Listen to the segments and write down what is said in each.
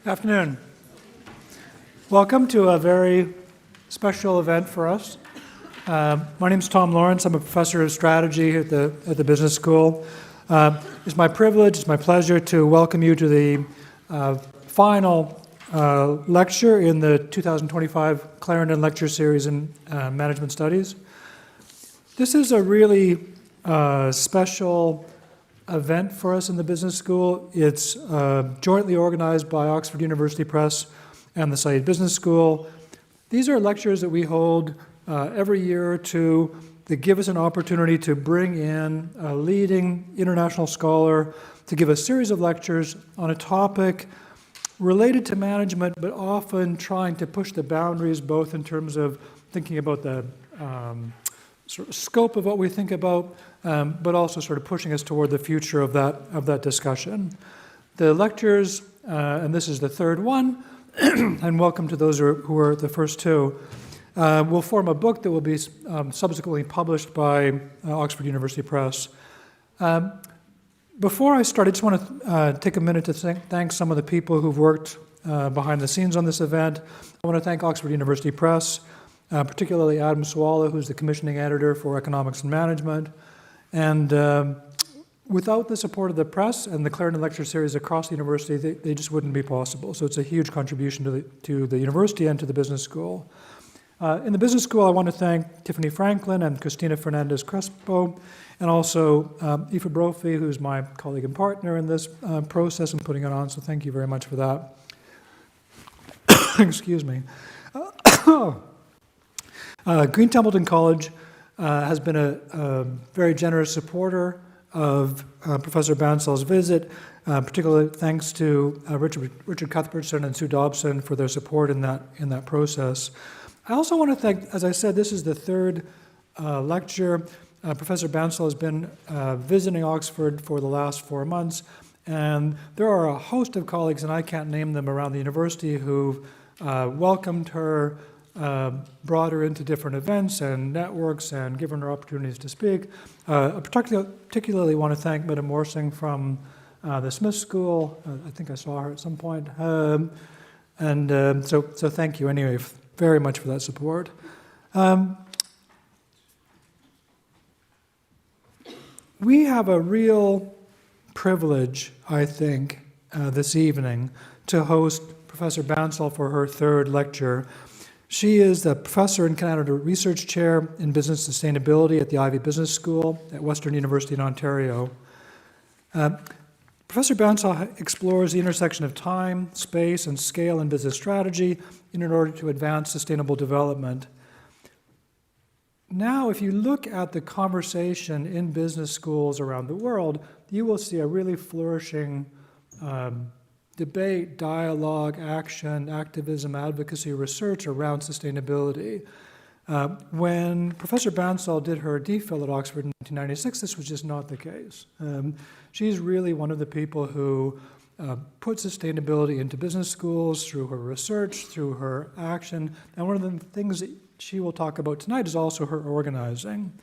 Afternoon. Welcome to a very special event for us. My name is Tom Lawrence. I'm a professor of strategy at the Business School. It's my privilege, it's my pleasure to welcome you to the final lecture in the 2025 Clarendon Lecture Series in Management Studies. This is a really special event for us in the Business School. It's jointly organized by Oxford University Press and the Ivey Business School. These are lectures that we hold every year or two that give us an opportunity to bring in a leading international scholar to give a series of lectures on a topic related to management, but often trying to push the boundaries both in terms of thinking about the sort of scope of what we think about, but also sort of pushing us toward the future of that discussion. The lectures, and this is the third one, and welcome to those who are the first two, will form a book that will be subsequently published by Oxford University Press. Before I start, I just want to take a minute to thank some of the people who've worked behind the scenes on this event. I want to thank Oxford University Press, particularly Adam Swala, who's the commissioning editor for economics and management. And without the support of the press and the Clarendon Lecture Series across the university, they just wouldn't be possible. So it's a huge contribution to the university and to the business school. In the business school, I want to thank Tiffany Franklin and Christina Fernandez Crespo, and also Aoife Brophy, who's my colleague and partner in this process and putting it on. So thank you very much for that. Excuse me. Green Templeton College has been a very generous supporter of Professor Bansal's visit, particularly thanks to Richard Cuthbertson and Sue Dobson for their support in that process. I also want to thank, as I said, this is the third lecture. Professor Bansal has been visiting Oxford for the last 4 months, and there are a host of colleagues, and I can't name them, around the university who've welcomed her, brought her into different events and networks and given her opportunities to speak. I particularly want to thank Meta Morsing from the Smith School. I think I saw her at some point. So thank you anyway very much for that support. We have a real privilege, I think, this evening to host Professor Bansal for her third lecture. She is the professor and Canada Research Chair in Business Sustainability at the Ivey Business School at Western University in Ontario. Professor Bansal explores the intersection of time, space, and scale in business strategy in order to advance sustainable development. Now, if you look at the conversation in business schools around the world, you will see a really flourishing debate, dialogue, action, activism, advocacy, research around sustainability. When Professor Bansal did her DPhil at Oxford in 1996, this was just not the case. She's really one of the people who put sustainability into business schools through her research, through her action, and one of the things that she will talk about tonight is also her organizing.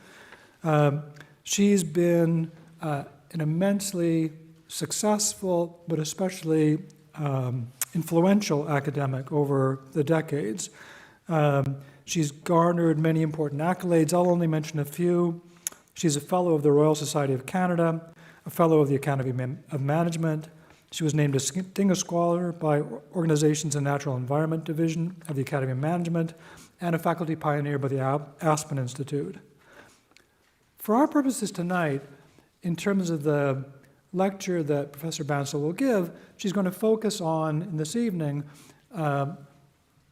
She's been an immensely successful, but especially influential academic over the decades. She's garnered many important accolades. I'll only mention a few. She's a Fellow of the Royal Society of Canada, a Fellow of the Academy of Management. She was named a Distinguished Scholar by Organizations and Natural Environment Division of the Academy of Management, and a Faculty Pioneer by the Aspen Institute. For our purposes tonight, in terms of the lecture that Professor Bansal will give, she's going to focus on, in this evening,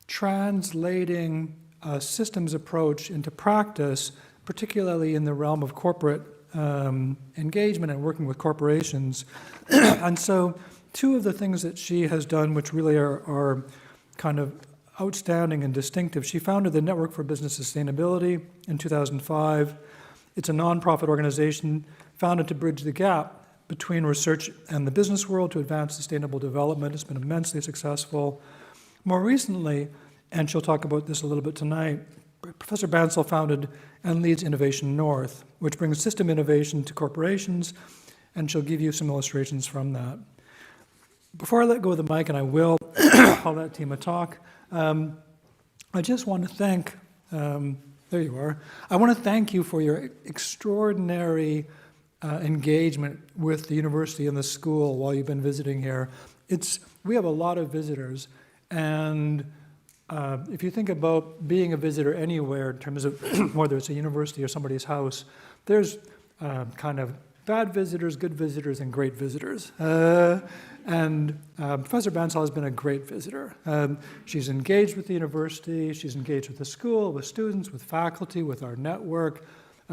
translating a systems approach into practice, particularly in the realm of corporate engagement and working with corporations. And so two of the things that she has done, which really are kind of outstanding and distinctive, she founded the Network for Business Sustainability in 2005. It's a nonprofit organization founded to bridge the gap between research and the business world to advance sustainable development. It's been immensely successful. More recently, and she'll talk about this a little bit tonight, Professor Bansal founded and leads Innovation North, which brings system innovation to corporations, and she'll give you some illustrations from that. before I let go of the mic, and I will, I'll let Tima talk, I just want to thank, there you are, I want to thank you for your extraordinary engagement with the university and the school while you've been visiting here. We have a lot of visitors, and if you think about being a visitor anywhere in terms of whether it's a university or somebody's house, there's kind of bad visitors, good visitors, and great visitors. And Professor Bansal has been a great visitor. She's engaged with the university, she's engaged with the school, with students, with faculty, with our network.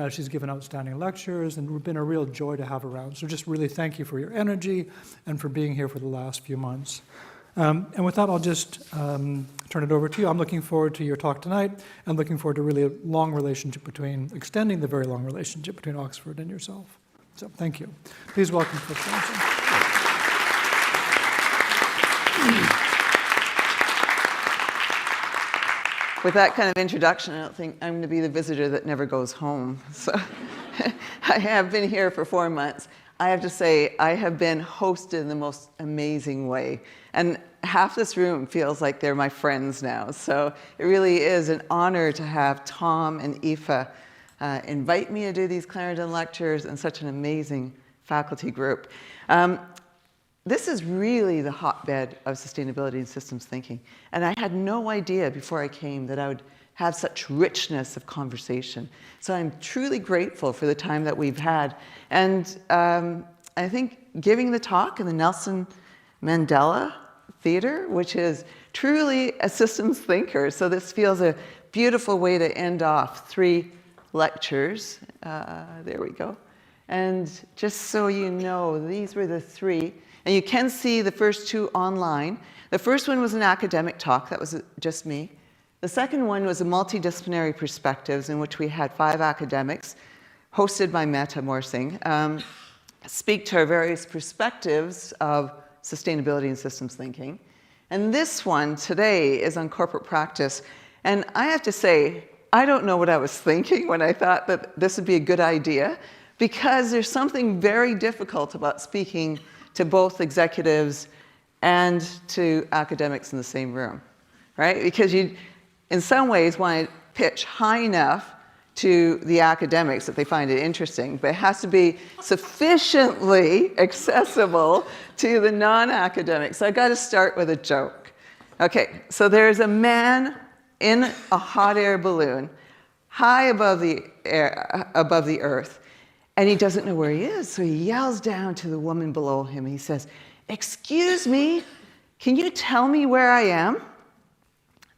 She's given outstanding lectures, and it's been a real joy to have her around. So just really thank you for your energy and for being here for the last few months. And with that, I'll just turn it over to you. I'm looking forward to your talk tonight, and looking forward to really a long relationship extending the very long relationship between Oxford and yourself. So thank you. Please welcome Professor Bansal. With that kind of introduction, I don't think I'm going to be the visitor that never goes home. So I have been here for 4 months. I have to say, I have been hosted in the most amazing way. And half this room feels like they're my friends now. So it really is an honor to have Tom and Aoife invite me to do these Clarendon lectures and such an amazing faculty group. This is really the hotbed of sustainability and systems thinking. And I had no idea before I came that I would have such richness of conversation. So I'm truly grateful for the time that we've had. And I think giving the talk in the Nelson Mandela Theater, which is truly a systems thinker. So this feels a beautiful way to end off 3 lectures. There we go. And just so you know, these were the 3. And you can see the first 2 online. The first one was an academic talk. That was just me. The second one was a multidisciplinary perspectives in which we had 5 academics, hosted by Meta Morsing, speak to our various perspectives of sustainability and systems thinking. And this one today is on corporate practice. And I have to say, I don't know what I was thinking when I thought that this would be a good idea, because there's something very difficult about speaking to both executives and to academics in the same room, right? Because you, in some ways, want to pitch high enough to the academics that they find it interesting, but it has to be sufficiently accessible to the non-academics. So I got to start with a joke. Okay, so there's a man in a hot air balloon high above the earth, and he doesn't know where he is, so he yells down to the woman below him. He says, "Excuse me, can you tell me where I am?"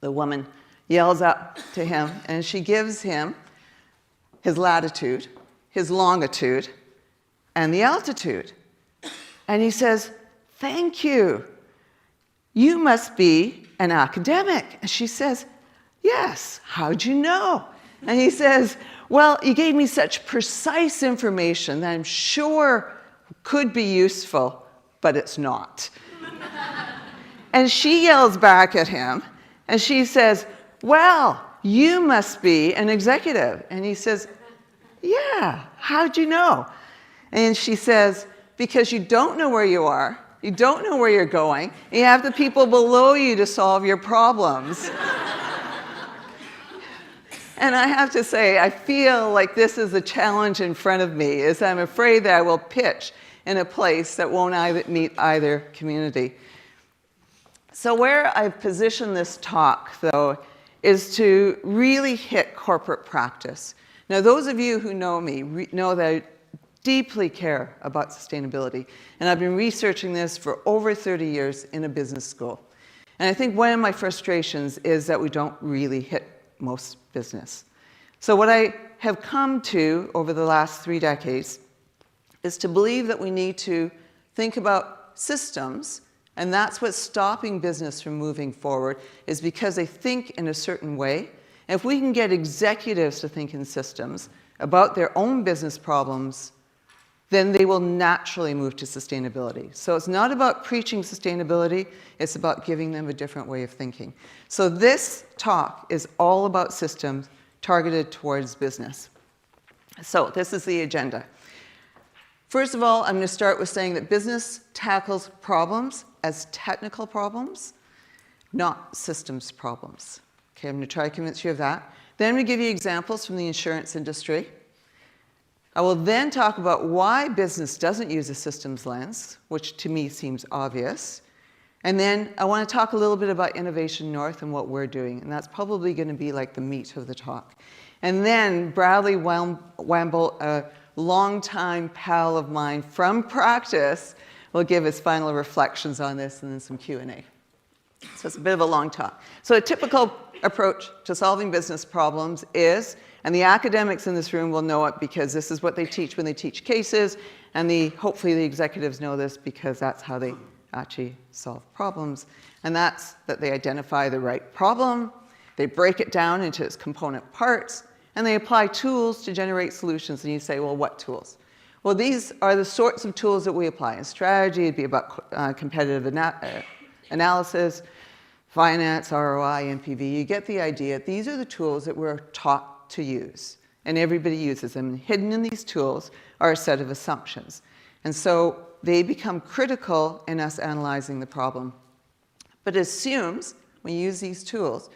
The woman yells up to him, and she gives him his latitude, his longitude, and the altitude. And he says, "Thank you. You must be an academic." And she says, "Yes, how'd you know?" And he says, "Well, you gave me such precise information that I'm sure could be useful, but it's not." And she yells back at him, and she says, "Well, you must be an executive." And he says, "Yeah, how'd you know?" And she says, "Because you don't know where you are, you don't know where you're going, and you have the people below you to solve your problems." And I have to say, I feel like this is the challenge in front of me, is I'm afraid that I will pitch in a place that won't meet either community. So where I've positioned this talk, though, is to really hit corporate practice. Now, those of you who know me know that I deeply care about sustainability, and I've been researching this for over 30 years in a business school. And I think one of my frustrations is that we don't really hit most business. So what I have come to over the last 3 decades is to believe that we need to think about systems, and that's what's stopping business from moving forward, is because they think in a certain way. And if we can get executives to think in systems about their own business problems, then they will naturally move to sustainability. So it's not about preaching sustainability, it's about giving them a different way of thinking. So this talk is all about systems targeted towards business. So this is the agenda. First of all, I'm going to start with saying that business tackles problems as technical problems, not systems problems. Okay, I'm going to try to convince you of that. Then I'm going to give you examples from the insurance industry. I will then talk about why business doesn't use a systems lens, which to me seems obvious. And then I want to talk a little bit about Innovation North and what we're doing. And that's probably going to be like the meat of the talk. And then Bradley Wamble, a longtime pal of mine from practice, will give his final reflections on this and then some Q&A. So it's a bit of a long talk. So a typical approach to solving business problems is, and the academics in this room will know it because this is what they teach when they teach cases, and hopefully the executives know this because that's how they actually solve problems. And that's that they identify the right problem, they break it down into its component parts, and they apply tools to generate solutions. And you say, well, what tools? Well, these are the sorts of tools that we apply. In strategy, it'd be about competitive analysis, finance, ROI, NPV. You get the idea. These are the tools that we're taught to use. And everybody uses them. And hidden in these tools are a set of assumptions. And so they become critical in us analyzing the problem. But it assumes, when you use these tools,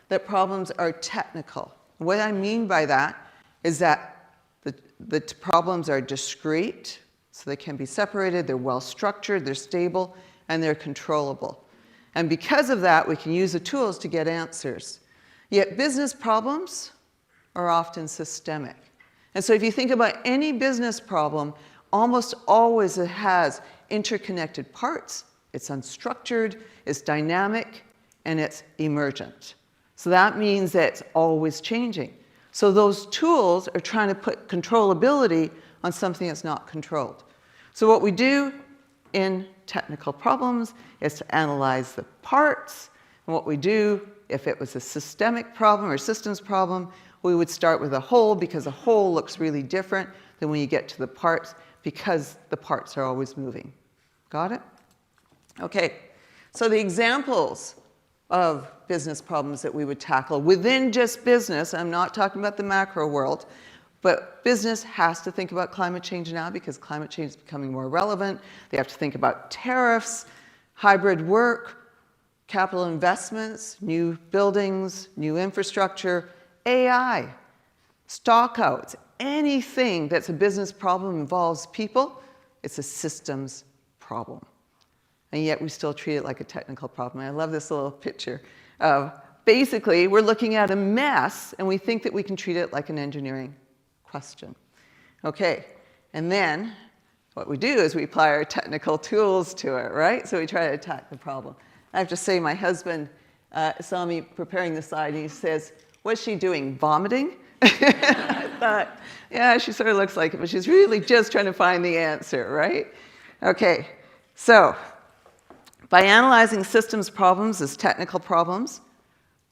that problems are technical. What I mean by that is that the problems are discrete, so they can be separated, they're well structured, they're stable, and they're controllable. And because of that, we can use the tools to get answers. Yet business problems are often systemic. And so if you think about any business problem, almost always it has interconnected parts. It's unstructured, it's dynamic, and it's emergent. So that means that it's always changing. So those tools are trying to put controllability on something that's not controlled. So what we do in technical problems is to analyze the parts. And what we do, if it was a systemic problem or systems problem, we would start with a whole because a whole looks really different than when you get to the parts because the parts are always moving. Got it? Okay, so the examples of business problems that we would tackle within just business, I'm not talking about the macro world, but business has to think about climate change now because climate change is becoming more relevant. They have to think about tariffs, hybrid work, capital investments, new buildings, new infrastructure, AI, stockouts, anything that's a business problem involves people, it's a systems problem. And yet we still treat it like a technical problem. I love this little picture of basically we're looking at a mess and we think that we can treat it like an engineering question. Okay, and then what we do is we apply our technical tools to it, right? So we try to attack the problem. I have to say my husband saw me preparing the slide and he says, what's she doing, vomiting? I thought, yeah, she sort of looks like it, but she's really just trying to find the answer, right? Okay, so by analyzing systems problems as technical problems,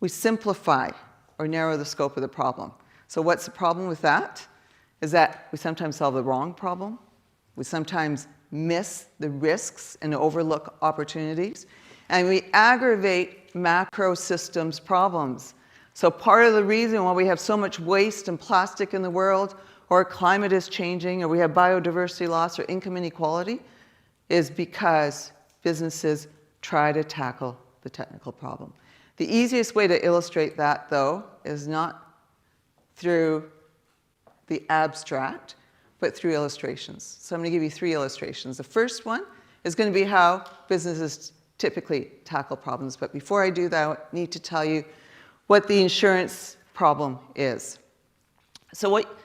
we simplify or narrow the scope of the problem. So what's the problem with that? Is that we sometimes solve the wrong problem. We sometimes miss the risks and overlook opportunities. And we aggravate macro systems problems. So part of the reason why we have so much waste and plastic in the world, or climate is changing, or we have biodiversity loss or income inequality, is because businesses try to tackle the technical problem. The easiest way to illustrate that, though, is not through the abstract, but through illustrations. So I'm going to give you 3 illustrations. The first one is going to be how businesses typically tackle problems. But before I do that, I need to tell you what the insurance problem is. So what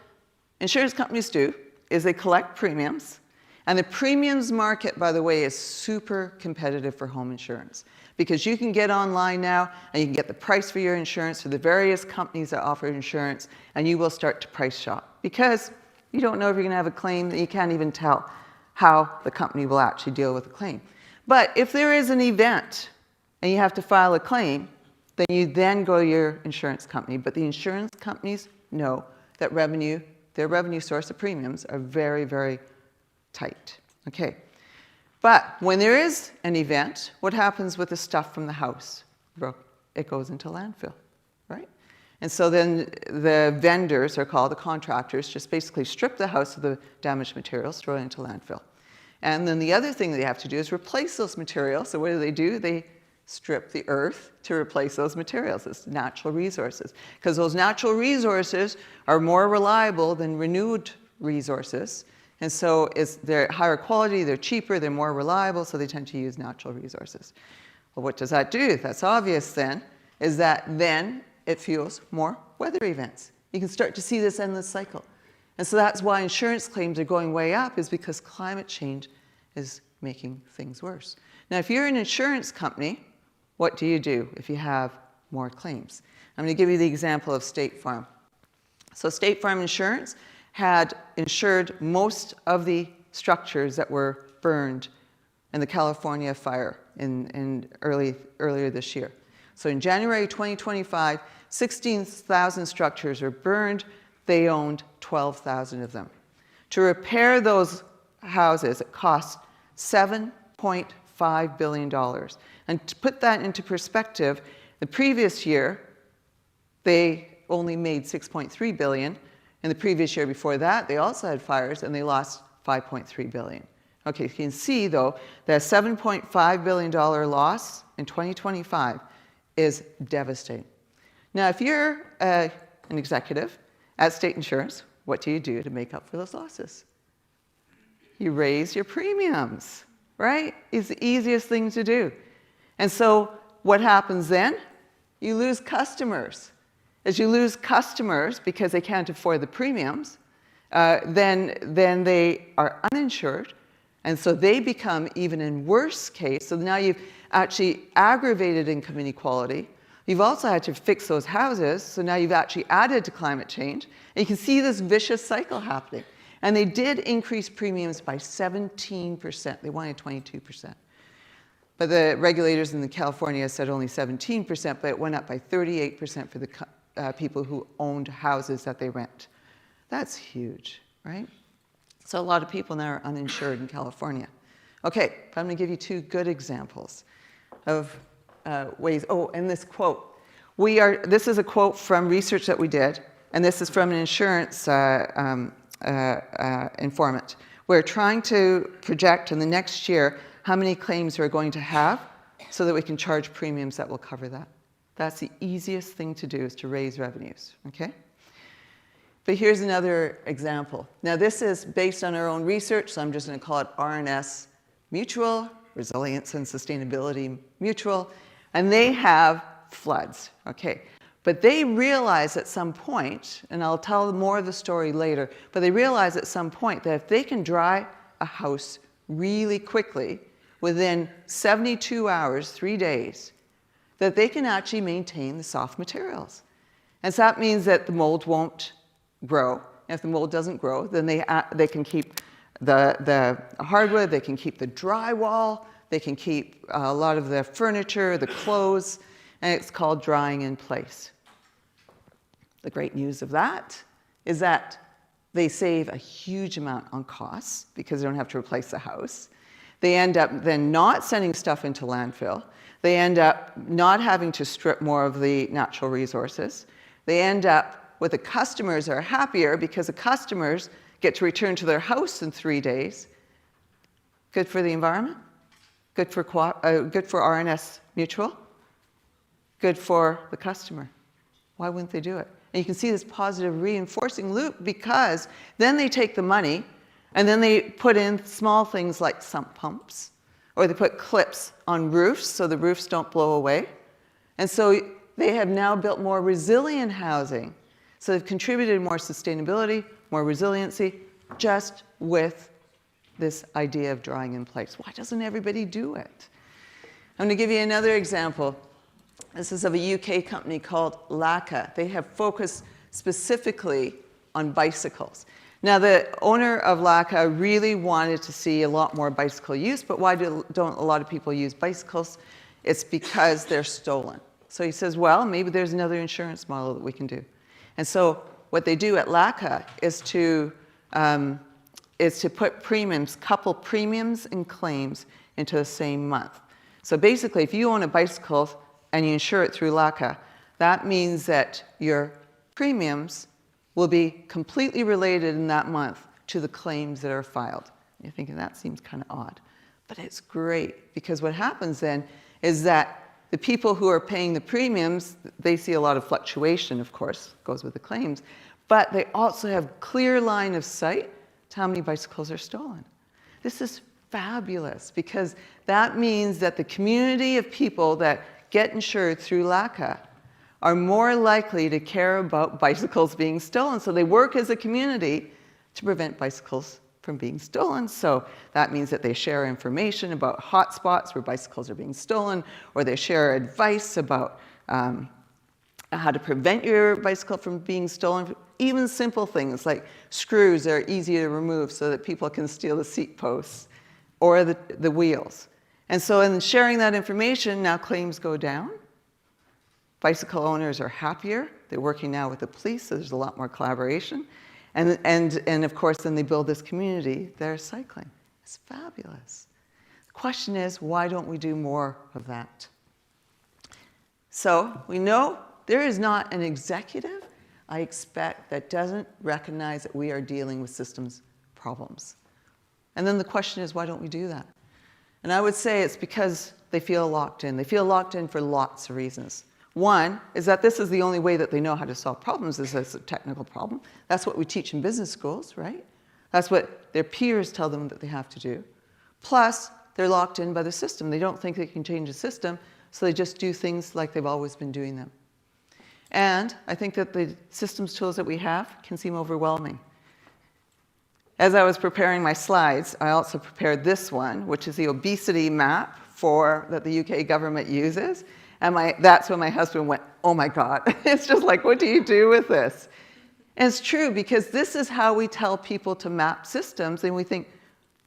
insurance companies do is they collect premiums. And the premiums market, by the way, is super competitive for home insurance. Because you can get online now and you can get the price for your insurance for the various companies that offer insurance, and you will start to price shop. Because you don't know if you're going to have a claim, that you can't even tell how the company will actually deal with the claim. But if there is an event and you have to file a claim, then you then go to your insurance company. But the insurance companies know that their revenue source of premiums are very, very tight. Okay. But when there is an event, what happens with the stuff from the house? It goes into landfill, right? And so then the vendors are called the contractors, just basically strip the house of the damaged materials, throw it into landfill. And then the other thing they have to do is replace those materials. So what do? They strip the earth to replace those materials. It's natural resources. Because those natural resources are more reliable than renewed resources. And so they're higher quality, they're cheaper, they're more reliable, so they tend to use natural resources. Well, what does that do? That's obvious then, is that then it fuels more weather events. You can start to see this endless cycle. And so that's why insurance claims are going way up, is because climate change is making things worse. Now, if you're an insurance company, what do you do if you have more claims? I'm going to give you the example of State Farm. So State Farm Insurance had insured most of the structures that were burned in the California fire earlier this year. So in January 2025, 16,000 structures were burned. They owned 12,000 of them. To repair those houses, it cost $7.5 billion. And to put that into perspective, the previous year, they only made $6.3 billion. And the previous year before that, they also had fires, and they lost $5.3 billion. Okay, you can see, though, that $7.5 billion loss in 2025 is devastating. Now, if you're an executive at State Insurance, what do you do to make up for those losses? You raise your premiums, right? It's the easiest thing to do. And so what happens then? You lose customers. As you lose customers because they can't afford the premiums, then they are uninsured. And so they become even in worse case. So now you've actually aggravated income inequality. You've also had to fix those houses. So now you've actually added to climate change. And you can see this vicious cycle happening. And they did increase premiums by 17%. They wanted 22%. But the regulators in California said only 17%, but it went up by 38% for the people who owned houses that they rent. That's huge, right? So a lot of people now are uninsured in California. Okay, I'm going to give you two good examples of ways. Oh, and this quote. This is a quote from research that we did, and this is from an insurance informant. We're trying to project in the next year how many claims we're going to have so that we can charge premiums that will cover that. That's the easiest thing to do, is to raise revenues, okay? But here's another example. Now, this is based on our own research, so I'm just going to call it R&S Mutual, Resilience and Sustainability Mutual, and they have floods, okay? But they realize at some point, and I'll tell more of the story later, but they realize at some point that if they can dry a house really quickly, within 72 hours, 3 days, that they can actually maintain the soft materials. And so that means that the mold won't grow. And if the mold doesn't grow, then they can keep the hardwood, they can keep the drywall, they can keep a lot of the furniture, the clothes, and it's called drying in place. The great news of that is that they save a huge amount on costs because they don't have to replace the house. They end up then not sending stuff into landfill. They end up not having to strip more of the natural resources. They end up with the customers are happier because the customers get to return to their house in 3 days. Good for the environment, good for R&S Mutual, good for the customer. Why wouldn't they do it? And you can see this positive reinforcing loop because then they take the money and then they put in small things like sump pumps, or they put clips on roofs so the roofs don't blow away. And so they have now built more resilient housing. So they've contributed more sustainability, more resiliency, just with this idea of drying in place. Why doesn't everybody do it? I'm going to give you another example. This is of a UK company called LACA. They have focused specifically on bicycles. Now, the owner of LACA really wanted to see a lot more bicycle use, but why don't a lot of people use bicycles? It's because they're stolen. So he says, well, maybe there's another insurance model that we can do. And so what they do at LACA is to put premiums, couple premiums and claims into the same month. So basically, if you own a bicycle and you insure it through LACA, that means that your premiums will be completely related in that month to the claims that are filed. You're thinking that seems kind of odd, but it's great, because what happens then is that the people who are paying the premiums, they see a lot of fluctuation, of course, goes with the claims, but they also have clear line of sight to how many bicycles are stolen. This is fabulous, because that means that the community of people that get insured through LACA are more likely to care about bicycles being stolen. So they work as a community to prevent bicycles from being stolen. So that means that they share information about hotspots where bicycles are being stolen, or they share advice about how to prevent your bicycle from being stolen. Even simple things like screws are easy to remove so that people can steal the seat posts or the wheels. And so in sharing that information, now claims go down. Bicycle owners are happier. They're working now with the police, so there's a lot more collaboration. And of course, then they build this community that are cycling. It's fabulous. The question is, why don't we do more of that? So we know there is not an executive, I expect, that doesn't recognize that we are dealing with systems problems. And then the question is, why don't we do that? And I would say it's because they feel locked in. They feel locked in for lots of reasons. One is that this is the only way that they know how to solve problems, is as a technical problem. That's what we teach in business schools, right? That's what their peers tell them that they have to do. Plus, they're locked in by the system. They don't think they can change the system, so they just do things like they've always been doing them. And I think that the systems tools that we have can seem overwhelming. As I was preparing my slides, I also prepared this one, which is the obesity map that the UK government uses. And that's when my husband went, oh my God. It's just like, what do you do with this? And it's true, because this is how we tell people to map systems. And we think,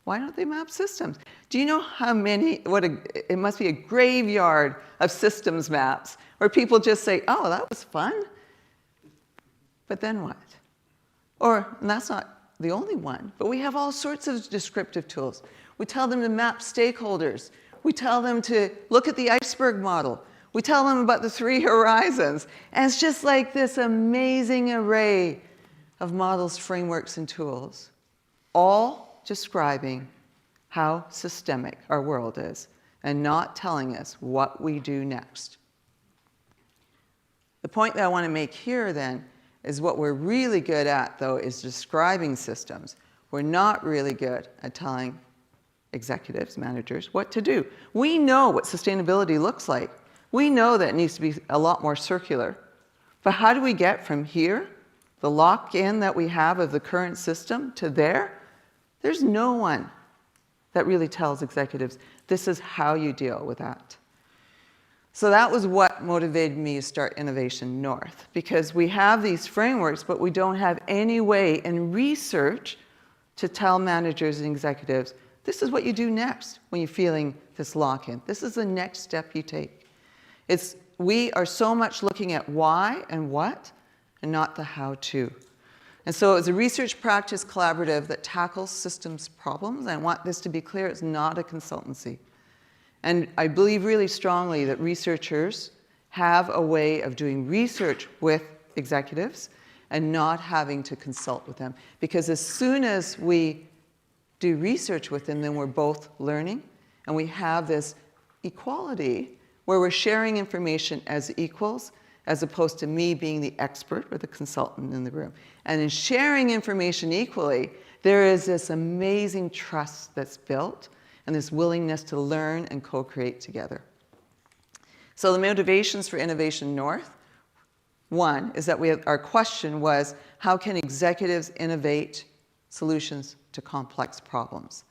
why don't they map systems? Do you know how many, it must be a graveyard of systems maps where people just say, oh, that was fun. But then what? And that's not the only one, but we have all sorts of descriptive tools. We tell them to map stakeholders. We tell them to look at the iceberg model. We tell them about the 3 horizons. And it's just like this amazing array of models, frameworks, and tools, all describing how systemic our world is and not telling us what we do next. The point that I want to make here then is what we're really good at, though, is describing systems. We're not really good at telling executives, managers, what to do. We know what sustainability looks like. We know that it needs to be a lot more circular. But how do we get from here, the lock-in that we have of the current system, to there? There's no one that really tells executives, this is how you deal with that. So that was what motivated me to start Innovation North, because we have these frameworks, but we don't have any way in research to tell managers and executives, this is what you do next when you're feeling this lock-in. This is the next step you take. We are so much looking at why and what, and not the how-to. And so it was a research practice collaborative that tackles systems problems. And I want this to be clear, it's not a consultancy. And I believe really strongly that researchers have a way of doing research with executives and not having to consult with them. Because as soon as we do research with them, then we're both learning, and we have this equality where we're sharing information as equals, as opposed to me being the expert or the consultant in the room. And in sharing information equally, there is this amazing trust that's built and this willingness to learn and co-create together. So the motivations for Innovation North, one is that our question was, how can executives innovate solutions to complex problems?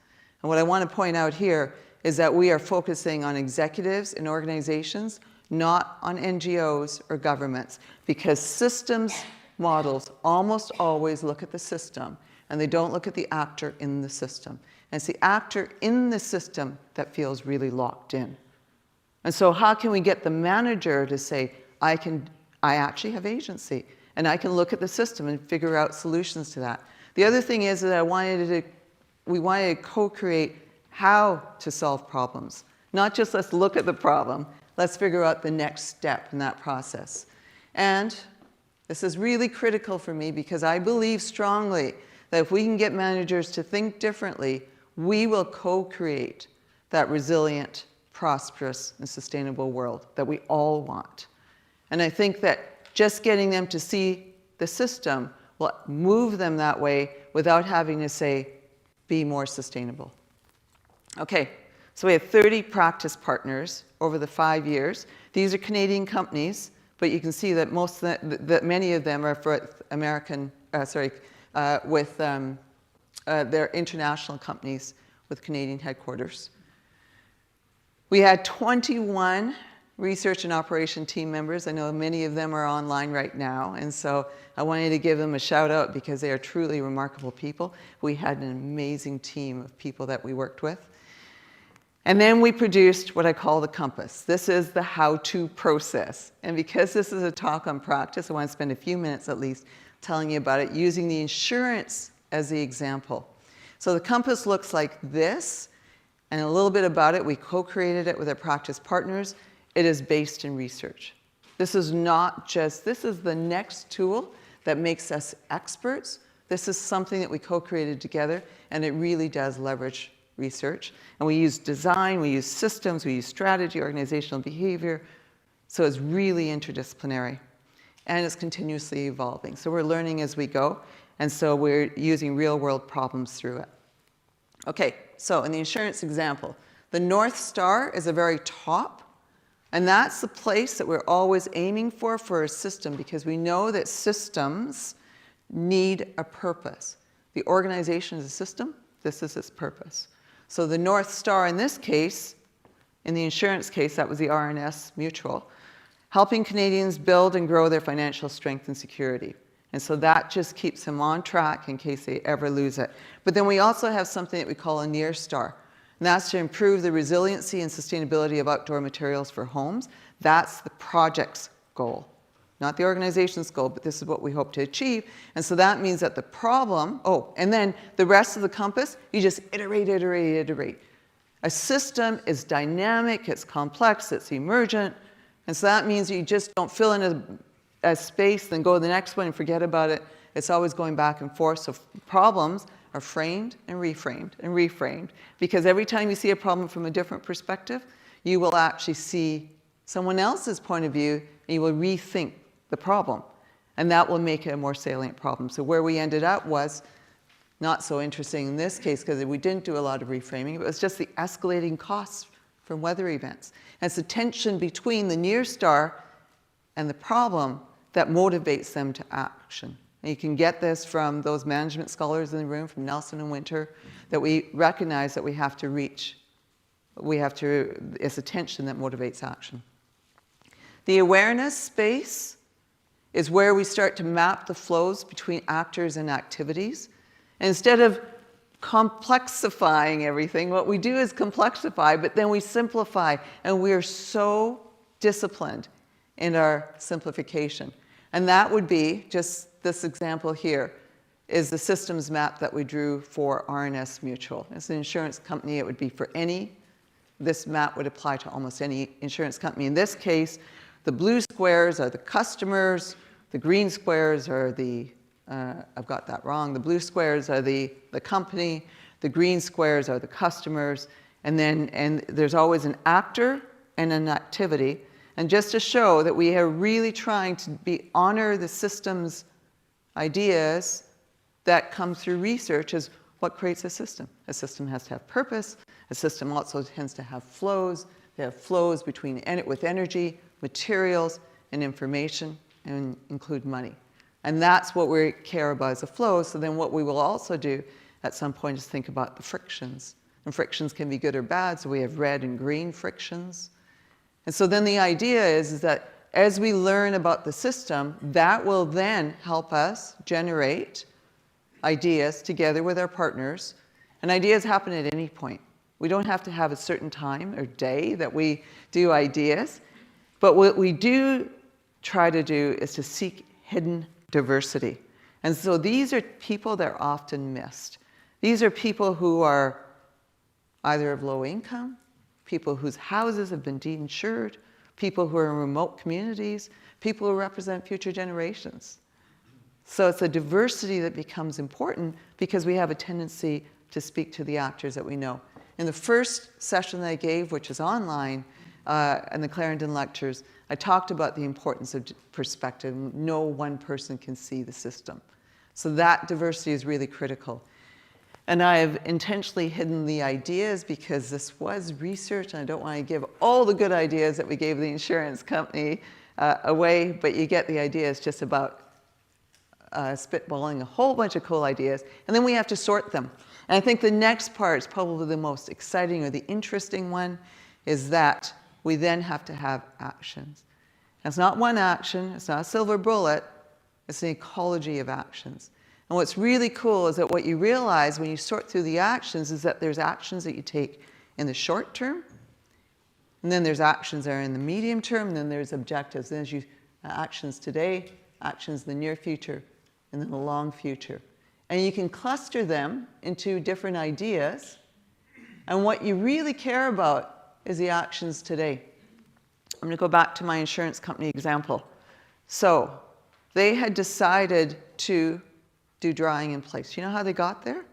And what I want to point out here is that we are focusing on executives in organizations, not on NGOs or governments, because systems models almost always look at the system, and they don't look at the actor in the system. And it's the actor in the system that feels really locked in. And so how can we get the manager to say, I actually have agency, and I can look at the system and figure out solutions to that. The other thing is that we wanted to co-create how to solve problems. Not just let's look at the problem, let's figure out the next step in that process. And this is really critical for me because I believe strongly that if we can get managers to think differently, we will co-create that resilient, prosperous, and sustainable world that we all want. And I think that just getting them to see the system will move them that way without having to say, be more sustainable. Okay, so we have 30 practice partners over the 5 years. These are Canadian companies, but you can see that many of them are for American, with they're international companies with Canadian headquarters. We had 21 research and operation team members. I know many of them are online right now, and so I wanted to give them a shout out because they are truly remarkable people. We had an amazing team of people that we worked with. And then we produced what I call the compass. This is the how-to process. And because this is a talk on practice, I want to spend a few minutes at least telling you about it, using the insurance as the example. So the compass looks like this, and a little bit about it. We co-created it with our practice partners. It is based in research. This is not just, this is the next tool that makes us experts. This is something that we co-created together, and it really does leverage research. And we use design, we use systems, we use strategy, organizational behavior. So it's really interdisciplinary. And it's continuously evolving. So we're learning as we go. And so we're using real-world problems through it. Okay, so in the insurance example, the North Star is the very top. And that's the place that we're always aiming for a system, because we know that systems need a purpose. The organization is a system. This is its purpose. So the North Star in this case, in the insurance case, that was the RNS Mutual, helping Canadians build and grow their financial strength and security. And so that just keeps them on track in case they ever lose it. But then we also have something that we call a Near Star. And that's to improve the resiliency and sustainability of outdoor materials for homes. That's the project's goal. Not the organization's goal, but this is what we hope to achieve. And so that means that the problem, and then the rest of the compass, you just iterate, iterate, iterate. A system is dynamic, it's complex, it's emergent. And so that means you just don't fill in a space, then go to the next one and forget about it. It's always going back and forth. So problems are framed and reframed and reframed. Because every time you see a problem from a different perspective, you will actually see someone else's point of view, and you will rethink the problem. And that will make it a more salient problem. So where we ended up was not so interesting in this case, because we didn't do a lot of reframing. It was just the escalating costs from weather events. And it's the tension between the near star and the problem that motivates them to action. And you can get this from those management scholars in the room, from Nelson and Winter, that we recognize that we have to reach. It's a tension that motivates action. The awareness space is where we start to map the flows between actors and activities. And instead of complexifying everything, what we do is complexify, but then we simplify. And we are so disciplined in our simplification. And that would be, just this example here, is the systems map that we drew for RNS Mutual. As an insurance company, it would be for this map would apply to almost any insurance company. In this case, the blue squares are the customers, the green squares are the, I've got that wrong, the blue squares are the company, the green squares are the customers, and there's always an actor and an activity. And just to show that we are really trying to honor the systems ideas that come through research is what creates a system. A system has to have purpose. A system also tends to have flows. They have flows with energy, materials, and information, and include money. And that's what we care about as a flow. So then what we will also do at some point is think about the frictions. And frictions can be good or bad. So we have red and green frictions. And so then the idea is that as we learn about the system, that will then help us generate ideas together with our partners. And ideas happen at any point. We don't have to have a certain time or day that we do ideas. But what we do try to do is to seek hidden diversity. And so these are people that are often missed. These are people who are either of low income, people whose houses have been de-insured, people who are in remote communities, people who represent future generations. So it's a diversity that becomes important because we have a tendency to speak to the actors that we know. In the first session that I gave, which is online, in the Clarendon lectures, I talked about the importance of perspective. No one person can see the system. So that diversity is really critical. And I have intentionally hidden the ideas because this was research, and I don't want to give all the good ideas that we gave the insurance company away, but you get the idea. It's just about spitballing a whole bunch of cool ideas, and then we have to sort them. And I think the next part is probably the most exciting or the interesting one, is that we then have to have actions. And it's not one action, it's not a silver bullet, it's an ecology of actions. And what's really cool is that what you realize when you sort through the actions is that there's actions that you take in the short term, and then there's actions that are in the medium term, and then there's objectives. Then there's actions today, actions in the near future, and then the long future. And you can cluster them into different ideas. And what you really care about is the actions today. I'm going to go back to my insurance company example. So they had decided to do drying in place. You know how they got there?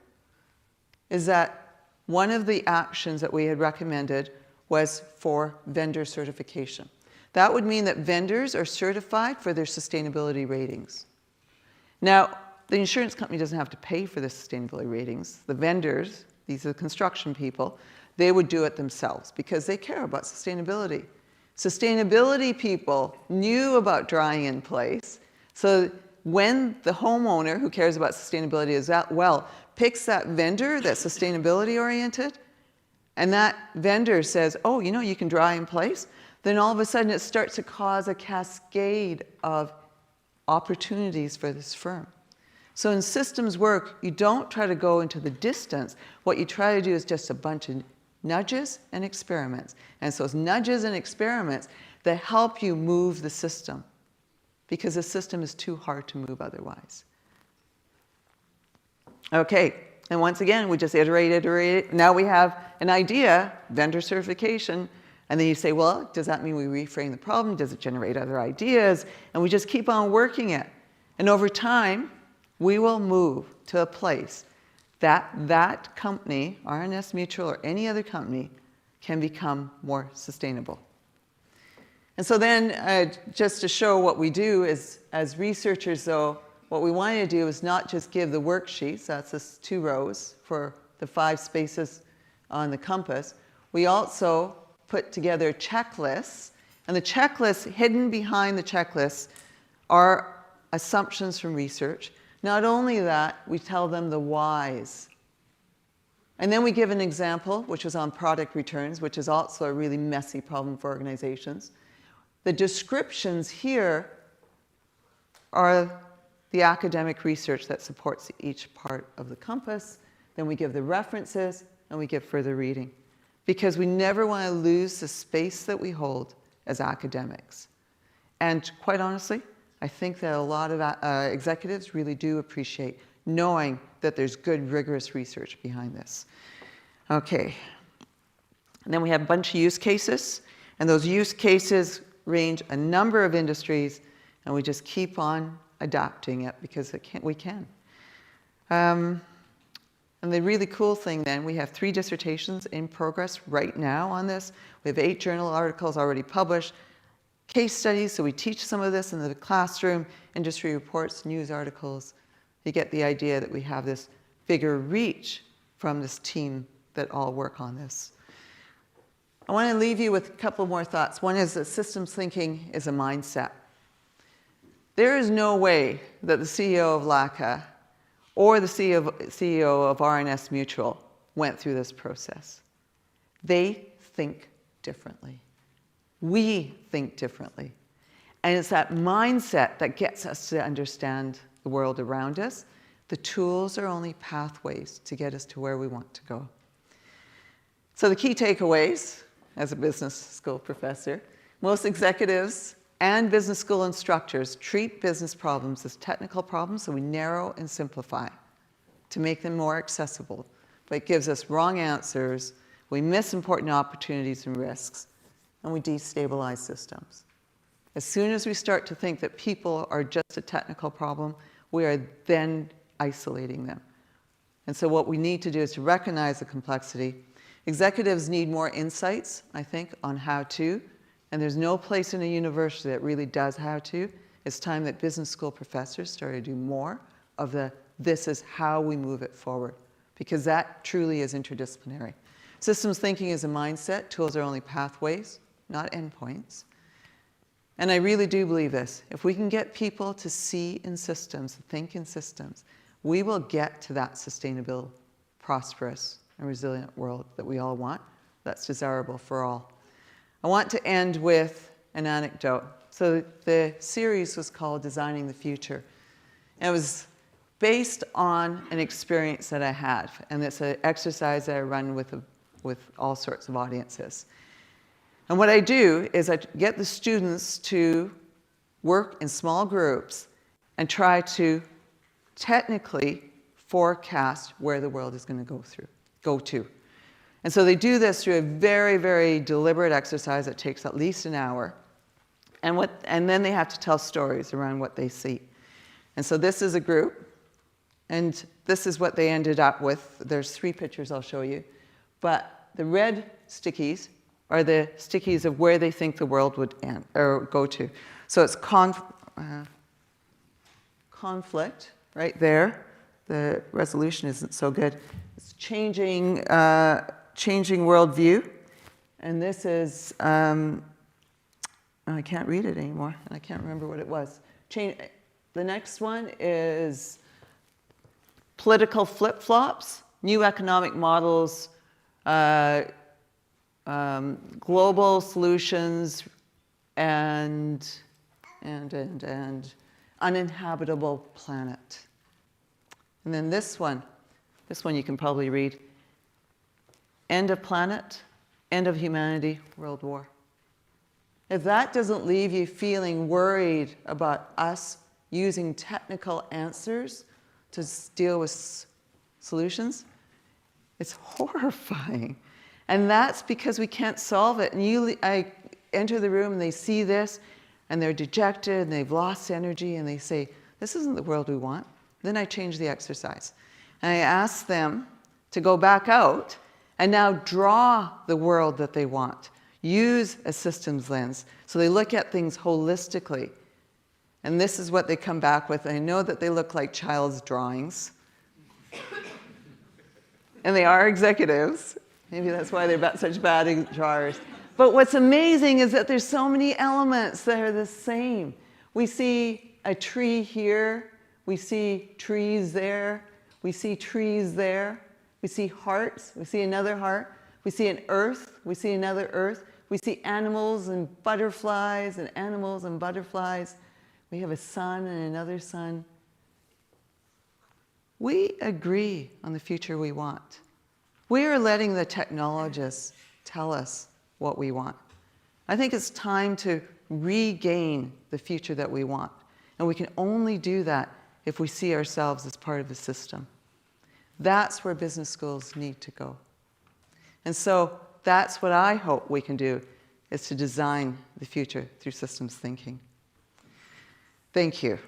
Is that one of the actions that we had recommended was for vendor certification. That would mean that vendors are certified for their sustainability ratings. Now, the insurance company doesn't have to pay for the sustainability ratings. The vendors, these are the construction people, they would do it themselves because they care about sustainability. Sustainability people knew about drying in place. So when the homeowner who cares about sustainability as well picks that vendor that's sustainability oriented, and that vendor says, oh, you know, you can dry in place, then all of a sudden it starts to cause a cascade of opportunities for this firm. So in systems work, you don't try to go into the distance. What you try to do is just a bunch of nudges and experiments. And it's those nudges and experiments that help you move the system, because the system is too hard to move otherwise. Okay, and once again, we just iterate. Now we have an idea, vendor certification, and then you say, well, does that mean we reframe the problem? Does it generate other ideas? And we just keep on working it. And over time, we will move to a place that that company, R&S Mutual or any other company, can become more sustainable. And so then, just to show what we do is, as researchers, though, what we want to do is not just give the worksheets, that's this 2 rows for the 5 spaces on the compass. We also put together checklists, and the checklists, hidden behind the checklists, are assumptions from research. Not only that, we tell them the whys. And then we give an example, which is on product returns, which is also a really messy problem for organizations. The descriptions here are the academic research that supports each part of the compass. Then we give the references, and we give further reading. Because we never want to lose the space that we hold as academics. And quite honestly, I think that a lot of executives really do appreciate knowing that there's good, rigorous research behind this. Okay. And then we have a bunch of use cases. And those use cases range a number of industries. And we just keep on adapting it because we can. And the really cool thing then, we have 3 dissertations in progress right now on this. We have 8 journal articles already published. Case studies, so we teach some of this in the classroom, industry reports, news articles. You get the idea that we have this bigger reach from this team that all work on this. I want to leave you with a couple more thoughts. One is that systems thinking is a mindset. There is no way that the CEO of LACA or the CEO of R&S Mutual went through this process. They think differently. We think differently. And it's that mindset that gets us to understand the world around us. The tools are only pathways to get us to where we want to go. So the key takeaways, as a business school professor, most executives and business school instructors treat business problems as technical problems, so we narrow and simplify to make them more accessible. But it gives us wrong answers. We miss important opportunities and risks. and we destabilize systems. As soon as we start to think that people are just a technical problem, we are then isolating them. And so what we need to do is to recognize the complexity. Executives need more insights, I think, on how to, and there's no place in a university that really does how to. It's time that business school professors started to do more of this is how we move it forward, because that truly is interdisciplinary. Systems thinking is a mindset. Tools are only pathways, not endpoints. And I really do believe this. If we can get people to see in systems, think in systems, we will get to that sustainable, prosperous, and resilient world that we all want. That's desirable for all. I want to end with an anecdote. So the series was called Designing the Future. And it was based on an experience that I had. And it's an exercise that I run with all sorts of audiences. And what I do is I get the students to work in small groups and try to technically forecast where the world is going to go to. And so they do this through a very, very deliberate exercise that takes at least an hour. And then they have to tell stories around what they see. And so this is a group, and this is what they ended up with. There's 3 pictures I'll show you. But the red stickies are the stickies of where they think the world would end or go to. So it's conflict right there. The resolution isn't so good. It's changing worldview. And this is, I can't read it anymore, and I can't remember what it was. The next one is political flip-flops, new economic models, global solutions, and uninhabitable planet. And then this one you can probably read. End of planet, end of humanity, world war. If that doesn't leave you feeling worried about us using technical answers to deal with solutions, it's horrifying. And that's because we can't solve it. And I enter the room and they see this and they're dejected and they've lost energy and they say, this isn't the world we want. Then I change the exercise. And I ask them to go back out and now draw the world that they want. Use a systems lens. So they look at things holistically. And this is what they come back with. I know that they look like child's drawings. And they are executives. Maybe that's why they're such bad drawers. But what's amazing is that there's so many elements that are the same. We see a tree here. We see trees there. We see trees there. We see hearts. We see another heart. We see an earth. We see another earth. We see animals and butterflies and animals and butterflies. We have a sun and another sun. We agree on the future we want. We are letting the technologists tell us what we want. I think it's time to regain the future that we want. And we can only do that if we see ourselves as part of the system. That's where business schools need to go. And so that's what I hope we can do, is to design the future through systems thinking. Thank you.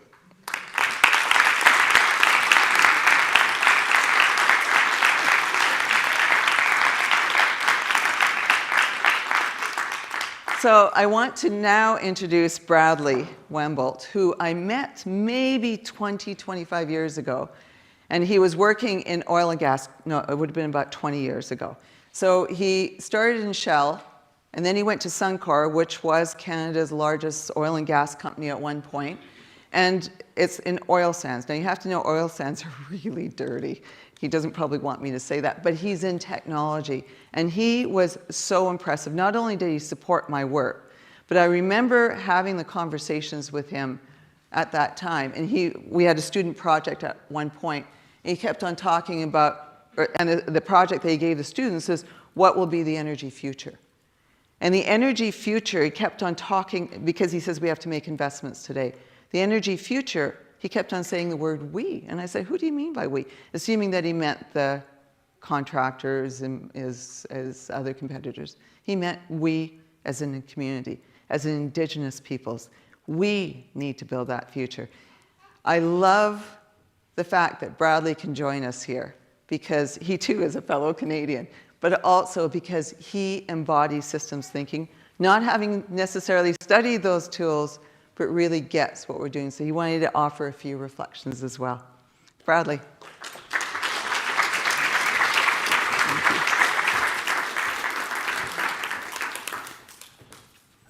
So I want to now introduce Bradley Wembolt, who I met maybe 20, 25 years ago. And he was working in oil and gas. No, it would have been about 20 years ago. So he started in Shell, and then he went to Suncor, which was Canada's largest oil and gas company at one point. And it's in oil sands. Now you have to know oil sands are really dirty. He doesn't probably want me to say that, but he's in technology. And he was so impressive. Not only did he support my work, but I remember having the conversations with him at that time. And we had a student project at one point, and he kept on talking about, and the project that he gave the students is, what will be the energy future? And the energy future, he kept on talking, because he says we have to make investments today. The energy future, he kept on saying the word we. And I said, who do you mean by we? Assuming that he meant the contractors and his other competitors. He meant we, as a community, as Indigenous peoples. We need to build that future. I love the fact that Bradley can join us here because he too is a fellow Canadian, but also because he embodies systems thinking, not having necessarily studied those tools, but really gets what we're doing. So he wanted to offer a few reflections as well. Bradley.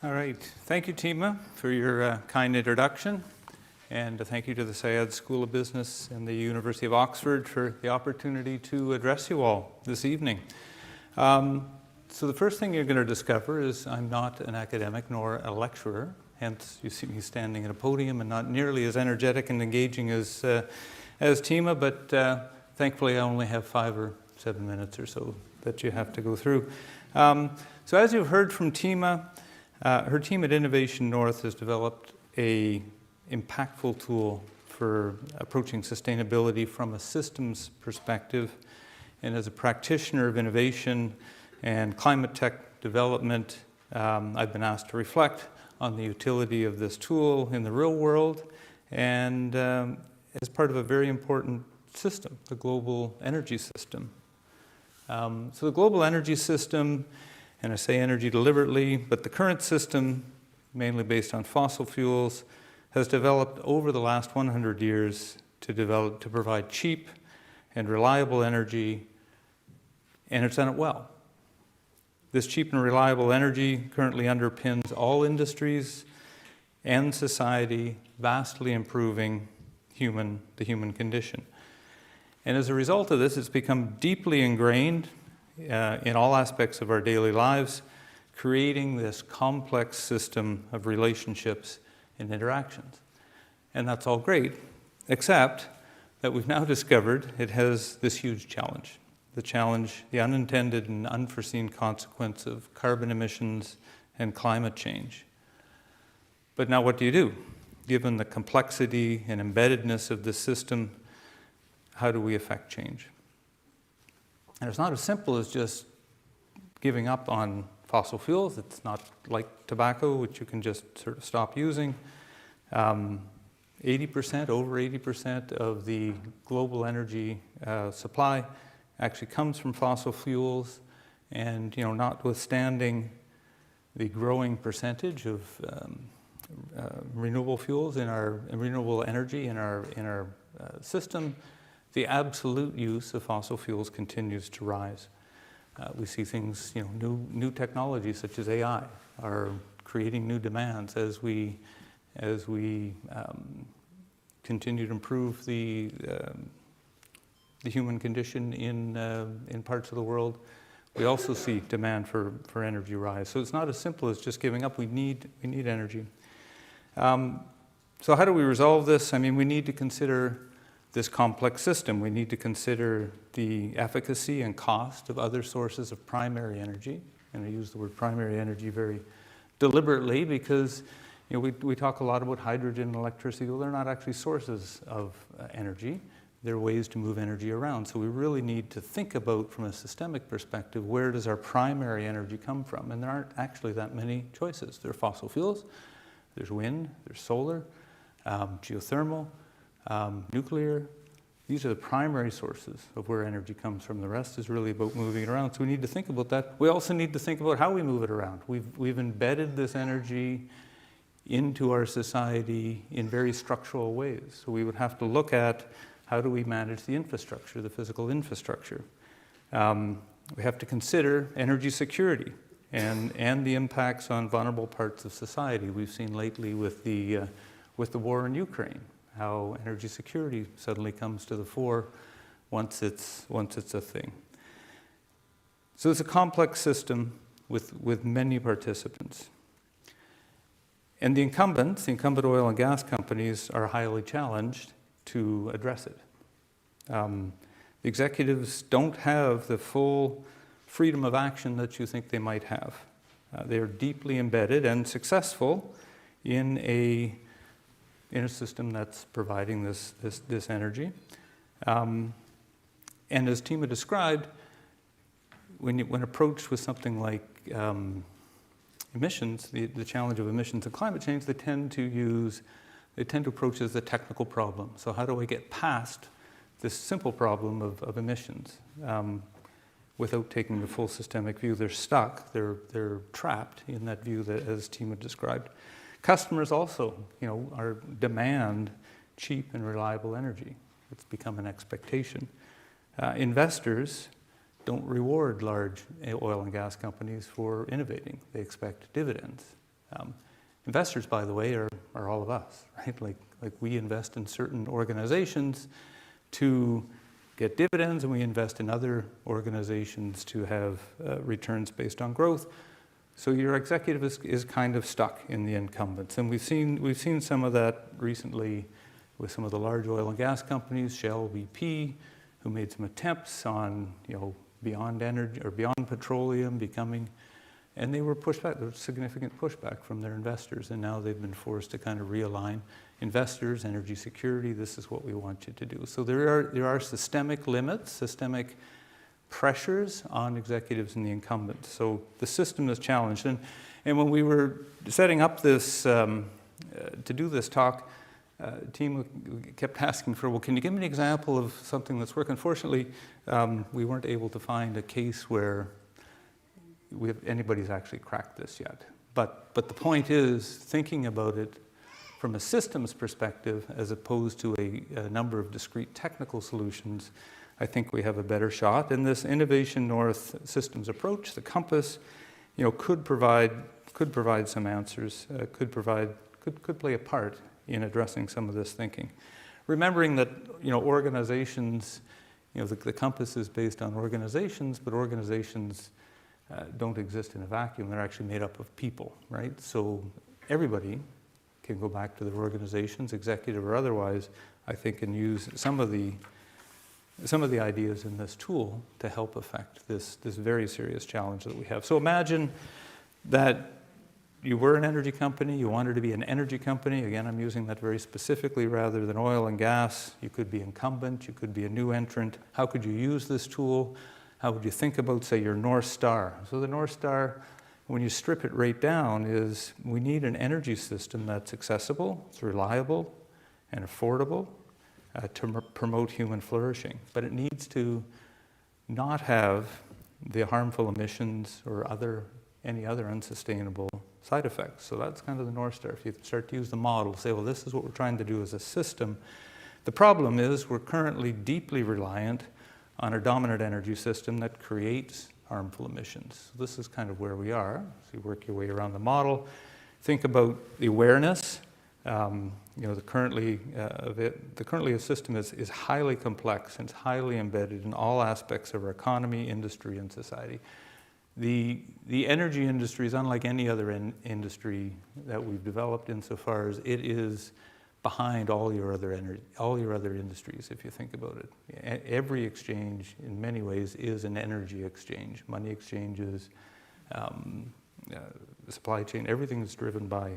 All right. Thank you, Tima, for your kind introduction. And thank you to the Syed School of Business and the University of Oxford for the opportunity to address you all this evening. So the first thing you're going to discover is I'm not an academic nor a lecturer. Hence, you see me standing at a podium and not nearly as energetic and engaging as Tima, but thankfully I only have 5 or 7 minutes or so that you have to go through. So as you've heard from Tima, her team at Innovation North has developed a impactful tool for approaching sustainability from a systems perspective. And as a practitioner of innovation and climate tech development, I've been asked to reflect on the utility of this tool in the real world and as part of a very important system, the global energy system. So the global energy system, and I say energy deliberately, but the current system, mainly based on fossil fuels, has developed over the last 100 years to provide cheap and reliable energy, and it's done it well. This cheap and reliable energy currently underpins all industries and society, vastly improving the human condition. And as a result of this, it's become deeply ingrained in all aspects of our daily lives, creating this complex system of relationships and interactions. And that's all great, except that we've now discovered it has this huge challenge. The unintended and unforeseen consequence of carbon emissions and climate change. But now what do you do? Given the complexity and embeddedness of this system, how do we affect change? And it's not as simple as just giving up on fossil fuels. It's not like tobacco, which you can just sort of stop using. 80%, over 80% of the global energy supply actually comes from fossil fuels, and notwithstanding the growing percentage of renewable fuels in our renewable energy in our system, the absolute use of fossil fuels continues to rise. We see things, new technologies such as AI are creating new demands as we continue to improve the human condition in parts of the world. We also see demand for energy rise. So it's not as simple as just giving up. We need energy. So how do we resolve this? I mean, we need to consider this complex system. We need to consider the efficacy and cost of other sources of primary energy. And I use the word primary energy very deliberately because we talk a lot about hydrogen and electricity. Well, they're not actually sources of energy. They're ways to move energy around. So we really need to think about, from a systemic perspective, where does our primary energy come from? And there aren't actually that many choices. There are fossil fuels, there's wind, there's solar, geothermal, nuclear. These are the primary sources of where energy comes from. The rest is really about moving it around. So we need to think about that. We also need to think about how we move it around. We've embedded this energy into our society in very structural ways. So we would have to look at how do we manage the infrastructure, the physical infrastructure. We have to consider energy security and the impacts on vulnerable parts of society. We've seen lately with the war in Ukraine, how energy security suddenly comes to the fore once it's a thing. So it's a complex system with many participants. And the incumbent oil and gas companies are highly challenged to address it. The executives don't have the full freedom of action that you think they might have. They are deeply embedded and successful in a system that's providing this energy. And as Tima described, when approached with something like emissions, the challenge of emissions and climate change, they tend to approach it as a technical problem. So how do I get past this simple problem of emissions without taking the full systemic view? They're stuck, they're trapped in that view that, as Tima described. Customers also, demand cheap and reliable energy. It's become an expectation. Investors don't reward large oil and gas companies for innovating. They expect dividends. Investors, by the way, are all of us, right? Like we invest in certain organizations to get dividends, and we invest in other organizations to have returns based on growth. So your executive is kind of stuck in the incumbents, and we've seen some of that recently with some of the large oil and gas companies, Shell, BP, who made some attempts on beyond energy or beyond petroleum becoming, and they were pushed back. There was significant pushback from their investors, and now they've been forced to kind of realign. Investors, energy security, this is what we want you to do. So there are systemic limits, systemic pressures on executives and the incumbents. So the system is challenged. And when we were setting up this, to do this talk, Tima kept asking for, well, can you give me an example of something that's worked? Unfortunately, we weren't able to find a case where anybody's actually cracked this yet. But the point is, thinking about it from a systems perspective as opposed to a number of discrete technical solutions, I think we have a better shot. And this Innovation North systems approach, the compass, could provide some answers, could play a part in addressing some of this thinking. Remembering that, organizations, the compass is based on organizations, but organizations don't exist in a vacuum. They're actually made up of people, right? So everybody can go back to their organizations, executive or otherwise, I think, and use some of the ideas in this tool to help affect this very serious challenge that we have. So imagine that you were an energy company, you wanted to be an energy company. Again, I'm using that very specifically rather than oil and gas. You could be incumbent, you could be a new entrant. How could you use this tool? How would you think about, say, your North Star? So the North Star, when you strip it right down, is we need an energy system that's accessible, it's reliable, and affordable to promote human flourishing. But it needs to not have the harmful emissions or any other unsustainable side effects. So that's kind of the North Star. If you start to use the model, say, well, this is what we're trying to do as a system. The problem is we're currently deeply reliant on a dominant energy system that creates harmful emissions. So this is kind of where we are. So you work your way around the model. Think about the awareness. The currently a system is highly complex and it's highly embedded in all aspects of our economy, industry, and society. The energy industry is unlike any other industry that we've developed insofar as it is behind all your other industries, if you think about it. Every exchange, in many ways, is an energy exchange. Money exchanges, the supply chain, everything is driven by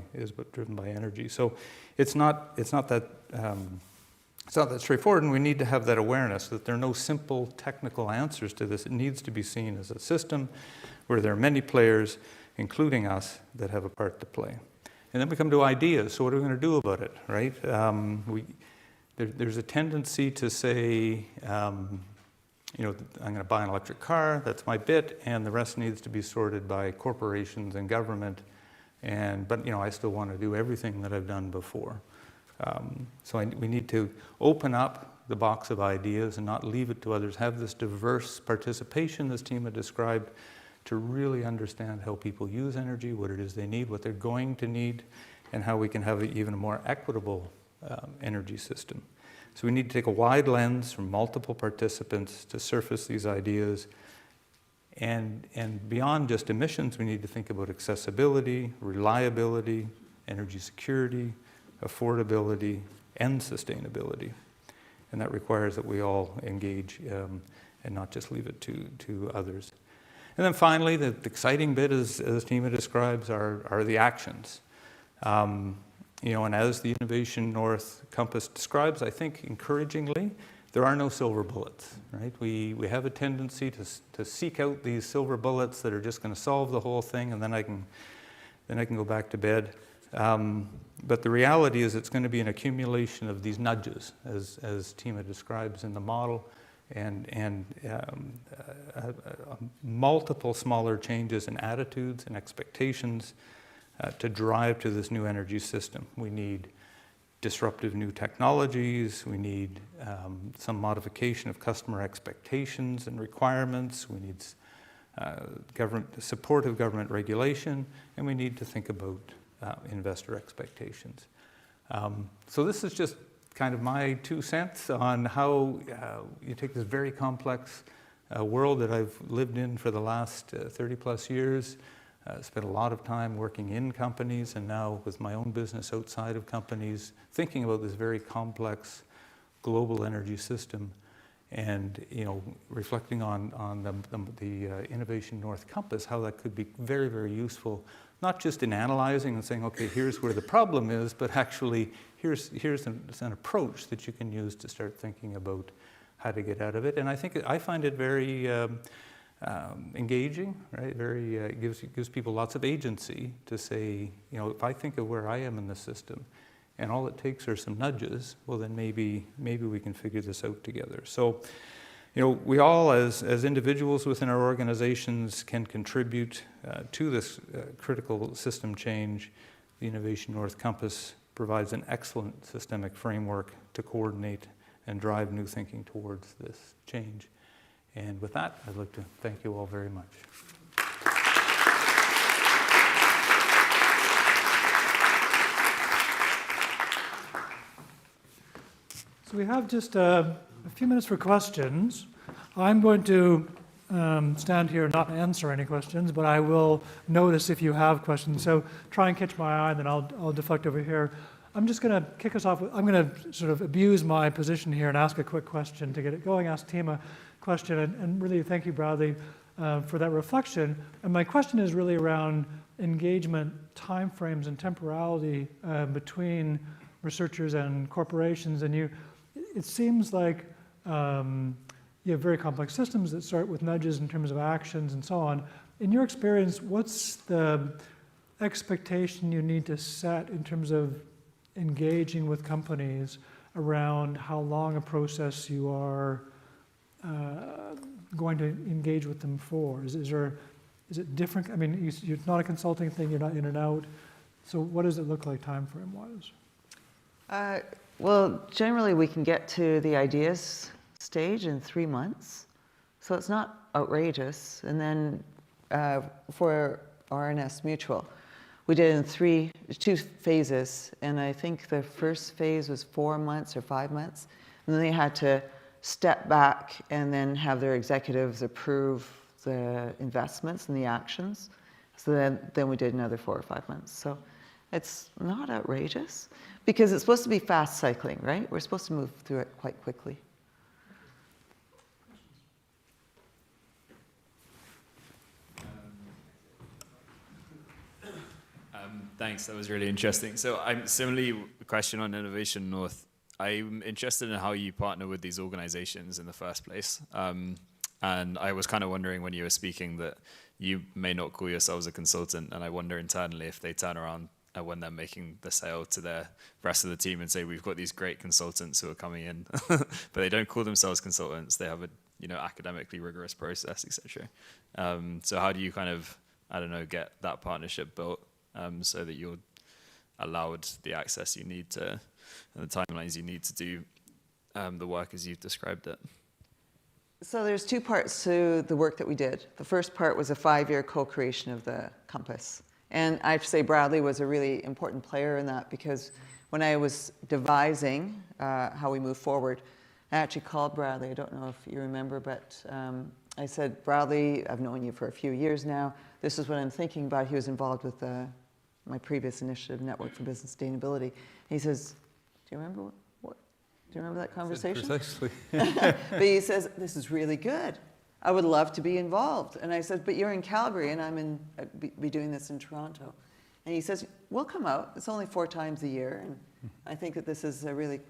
energy. So it's not that straightforward, and we need to have that awareness that there are no simple technical answers to this. It needs to be seen as a system where there are many players, including us, that have a part to play. And then we come to ideas. So what are we going to do about it, right? There's a tendency to say, I'm going to buy an electric car, that's my bit, and the rest needs to be sorted by corporations and government. But I still want to do everything that I've done before. We need to open up the box of ideas and not leave it to others. Have this diverse participation, as Tima described, to really understand how people use energy, what it is they need, what they're going to need, and how we can have an even more equitable energy system. So we need to take a wide lens from multiple participants to surface these ideas. And beyond just emissions, we need to think about accessibility, reliability, energy security, affordability, and sustainability. And that requires that we all engage and not just leave it to others. And then finally, the exciting bit, as Tima describes, are the actions. And as the Innovation North Compass describes, I think encouragingly, there are no silver bullets, right? We have a tendency to seek out these silver bullets that are just going to solve the whole thing, and then I can then I can go back to bed. But the reality is it's going to be an accumulation of these nudges, as Tima describes in the model, and multiple smaller changes in attitudes and expectations to drive to this new energy system. We need disruptive new technologies, we need some modification of customer expectations and requirements, we need supportive government regulation, and we need to think about investor expectations. So this is just kind of my 2 cents on how you take this very complex world that I've lived in for the last 30 plus years, spent a lot of time working in companies and now with my own business outside of companies, thinking about this very complex global energy system, and reflecting on the Innovation North Compass, how that could be very, very useful, not just in analyzing and saying, okay, here's where the problem is, but actually here's an approach that you can use to start thinking about how to get out of it. And I find it very engaging, right? Very gives people lots of agency to say, if I think of where I am in the system, and all it takes are some nudges, well then maybe we can figure this out together. So, we all as individuals within our organizations can contribute to this critical system change. The Innovation North Compass provides an excellent systemic framework to coordinate and drive new thinking towards this change. And with that, I'd like to thank you all very much. So we have just a few minutes for questions. I'm going to stand here and not answer any questions, but I will notice if you have questions. So try and catch my eye, and then I'll deflect over here. I'm just going to kick us off. I'm going to sort of abuse my position here and ask a quick question to get it going. Ask Tima a question, and really thank you, Bradley, for that reflection. And my question is really around engagement timeframes and temporality between researchers and corporations. And it seems like you have very complex systems that start with nudges in terms of actions and so on. In your experience, what's the expectation you need to set in terms of engaging with companies around how long a process you are going to engage with them for? Is it different? I mean, it's not a consulting thing, you're not in and out. So what does it look like time frame wise? Well, generally we can get to the ideas stage in 3 months. So it's not outrageous. And then for RNS Mutual, we did it in 2 phases. And I think the first phase was 4 months or 5 months. And then they had to step back and then have their executives approve the investments and the actions. So then we did another 4 or 5 months. So it's not outrageous because it's supposed to be fast cycling, right? We're supposed to move through it quite quickly. Thanks, that was really interesting. So I'm similarly, a question on Innovation North. I'm interested in how you partner with these organizations in the first place. And I was kind of wondering when you were speaking that you may not call yourselves a consultant, and I wonder internally if they turn around when they're making the sale to the rest of the team and say, we've got these great consultants who are coming in, but they don't call themselves consultants. They have a academically rigorous process, etc. So how do you kind of, get that partnership built so that you're allowed the access you need to, and the timelines you need to do the work as you've described it? So there's 2 parts to the work that we did. The first part was a 5-year co-creation of the compass. And I have to say Bradley was a really important player in that, because when I was devising how we move forward, I actually called Bradley. I don't know if you remember, but I said, Bradley, I've known you for a few years now. This is what I'm thinking about. He was involved with my previous initiative, Network for Business Sustainability. And he says, do you remember do you remember that conversation? Precisely. But he says, this is really good. I would love to be involved. And I said, but you're in Calgary and I'm be doing this in Toronto. And he says, we'll come out. It's only 4 times a year. And I think that this is a really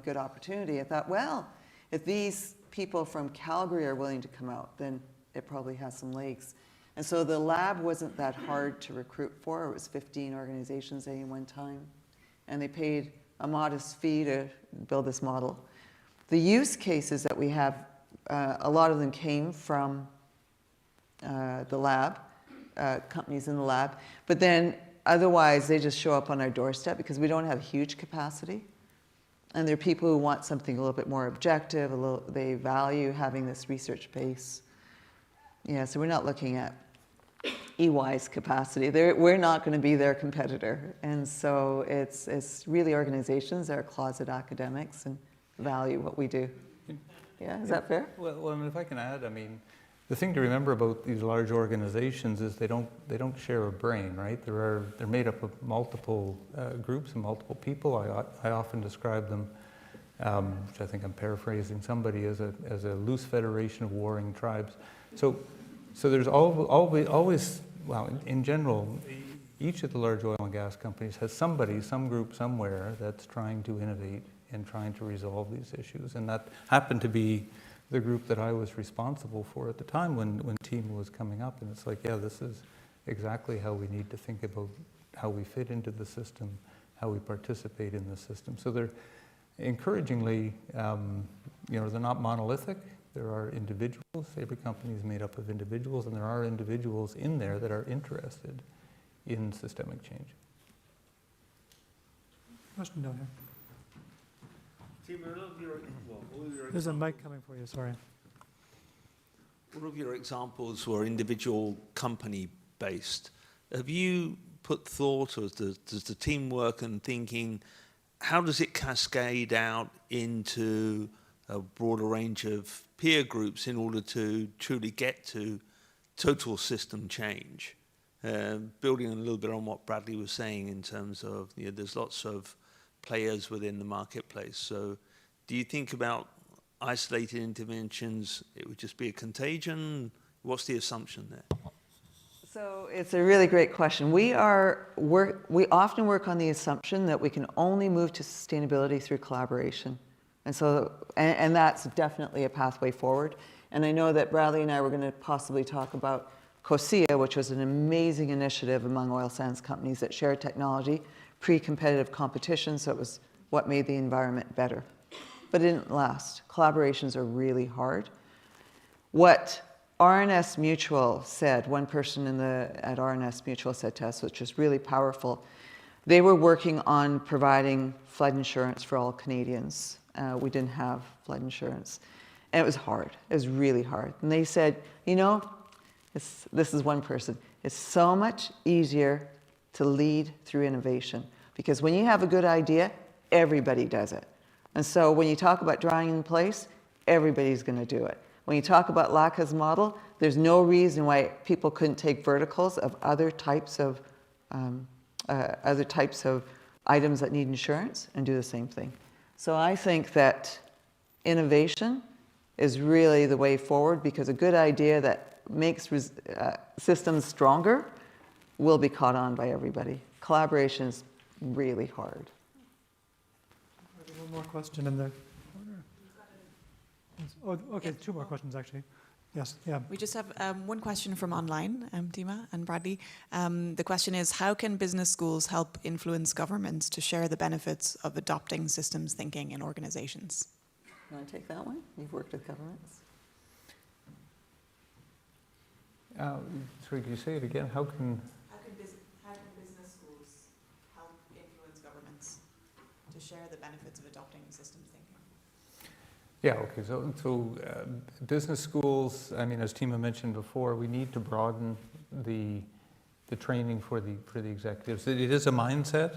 good opportunity. I thought, well, if these people from Calgary are willing to come out, then it probably has some legs. And so the lab wasn't that hard to recruit for. It was 15 organizations at any one time. And they paid a modest fee to build this model. The use cases that we have, a lot of them came from the lab, companies in the lab. But then otherwise, they just show up on our doorstep because we don't have huge capacity. And there are people who want something a little bit more objective, they value having this research base. Yeah, so we're not looking at EY's capacity. We're not going to be their competitor. And so it's really organizations that are closet academics and value what we do. Yeah, is that fair? Well, and if I can add, I mean, the thing to remember about these large organizations is they don't share a brain, right? They're made up of multiple groups and multiple people. I often describe them, which I think I'm paraphrasing somebody, as a loose federation of warring tribes. So there's always, well, in general, each of the large oil and gas companies has somebody, some group somewhere that's trying to innovate and trying to resolve these issues. And that happened to be the group that I was responsible for at the time when Tima was coming up. And it's like, yeah, this is exactly how we need to think about how we fit into the system, how we participate in the system. So they're encouragingly, they're not monolithic. There are individuals. Every company is made up of individuals, and there are individuals in there that are interested in systemic change. Question down here. Tima, There's a mic coming for you, sorry. all of your examples were individual company based. Have you put thought, or does the team work and thinking, how does it cascade out into a broader range of peer groups in order to truly get to total system change? Building a little bit on what Bradley was saying in terms of, there's lots of players within the marketplace. So do you think about isolated interventions, it would just be a contagion? What's the assumption there? So it's a really great question. We often work on the assumption that we can only move to sustainability through collaboration. And so, and that's definitely a pathway forward. And I know that Bradley and I were going to possibly talk about COSIA, which was an amazing initiative among oil sands companies that shared technology, pre-competitive competition, so it was what made the environment better. But it didn't last. Collaborations are really hard. What RNS Mutual said, one person at RNS Mutual said to us, which was really powerful, they were working on providing flood insurance for all Canadians. We didn't have flood insurance. And it was hard. It was really hard. And they said, this is one person, it's so much easier to lead through innovation. Because when you have a good idea, everybody does it. And so when you talk about drawing in place, everybody's going to do it. When you talk about LACA's model, there's no reason why people couldn't take verticals of other types of items that need insurance and do the same thing. So I think that innovation is really the way forward, because a good idea that makes systems stronger will be caught on by everybody. Collaboration is really hard. One more question in there. Oh, okay, two more questions actually. Yes, yeah. We just have one question from online, Tima and Bradley. The question is, how can business schools help influence governments to share the benefits of adopting systems thinking in organizations? You want to take that one? You've worked with governments. Sorry, could you say it again? How can business schools help influence governments to share the benefits of adopting systems thinking? Yeah, okay, so business schools, I mean, as Tima mentioned before, we need to broaden the training for the executives. It is a mindset.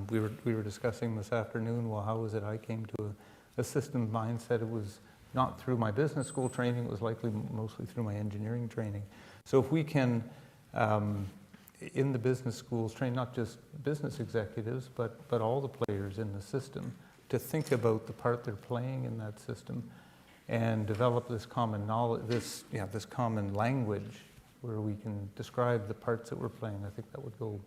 We were discussing this afternoon, well, how was it I came to a system mindset? It was not through my business school training, it was likely mostly through my engineering training. So if we can, in the business schools, train not just business executives, but all the players in the system to think about the part they're playing in that system and develop this common knowledge, this common language where we can describe the parts that we're playing, I think that would go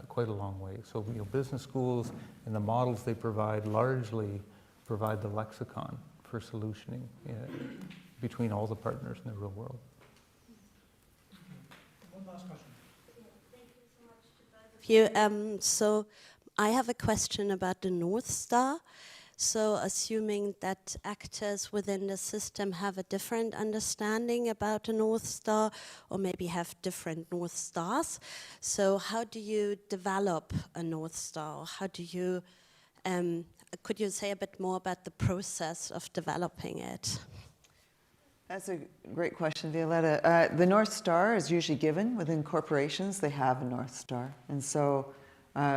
quite a long way. So, business schools and the models they provide largely provide the lexicon for solutioning between all the partners in the real world. One last question. So I have a question about the North Star. So assuming that actors within the system have a different understanding about the North Star, or maybe have different North Stars, so how do you develop a North Star? How do you, could you say a bit more about the process of developing it? That's a great question, Violetta. The North Star is usually given within corporations. They have a North Star. And so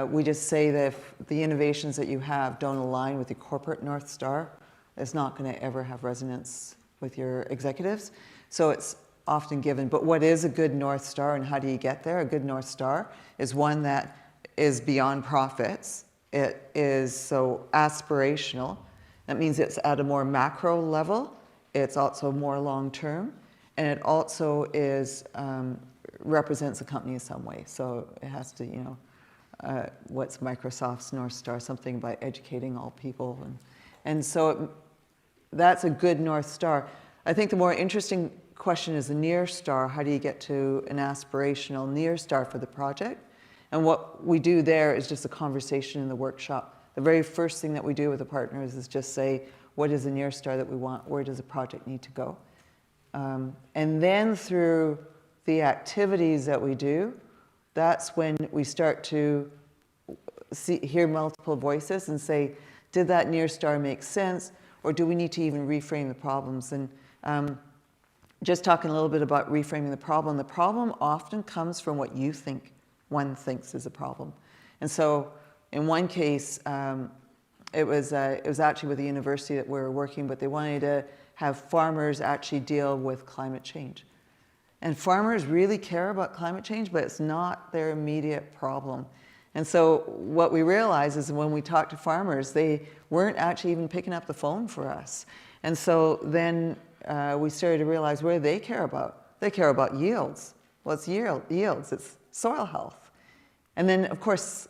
we just say that if the innovations that you have don't align with your corporate North Star, it's not going to ever have resonance with your executives. So it's often given. But what is a good North Star and how do you get there? A good North Star is one that is beyond profits. It is so aspirational. That means it's at a more macro level. It's also more long-term, and it also is represents a company in some way. So it has to, what's Microsoft's North Star? Something about educating all people, and so that's a good North Star. I think the more interesting question is the near star. How do you get to an aspirational near star for the project? And what we do there is just a conversation in the workshop. The very first thing that we do with the partners is just say, what is the near star that we want? Where does the project need to go? And then through the activities that we do, that's when we start to hear multiple voices and say, did that near star make sense? Or do we need to even reframe the problems? And just talking a little bit about reframing the problem often comes from what you think one thinks is a problem. And so in one case, it was actually with the university that we were working, but they wanted to have farmers actually deal with climate change. And farmers really care about climate change, but it's not their immediate problem. And so what we realized is when we talked to farmers, they weren't actually even picking up the phone for us. And so then we started to realize, what do they care about? They care about yields. Well, it's yields, it's soil health. And then, of course,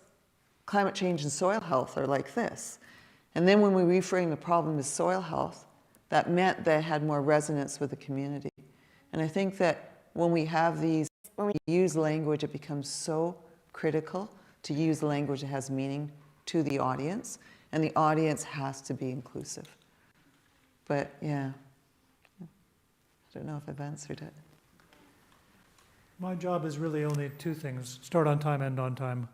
climate change and soil health are like this. And then when we reframed the problem as soil health, that meant that it had more resonance with the community. And I think that when we use language, it becomes so critical to use language that has meaning to the audience, and the audience has to be inclusive. But yeah, I don't know if I've answered it. My job is really only two things: start on time, end on time.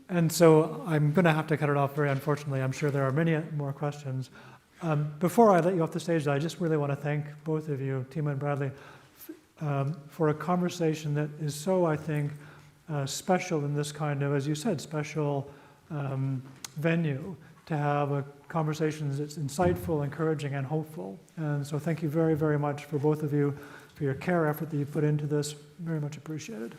And so I'm going to have to cut it off very unfortunately. I'm sure there are many more questions. Before I let you off the stage, I just really want to thank both of you, Tima and Bradley, for a conversation that is so, I think, special in this kind of, as you said, special venue, to have a conversation that's insightful, encouraging, and hopeful. And so thank you very, very much for both of you, for your care effort that you put into this. Very much appreciated.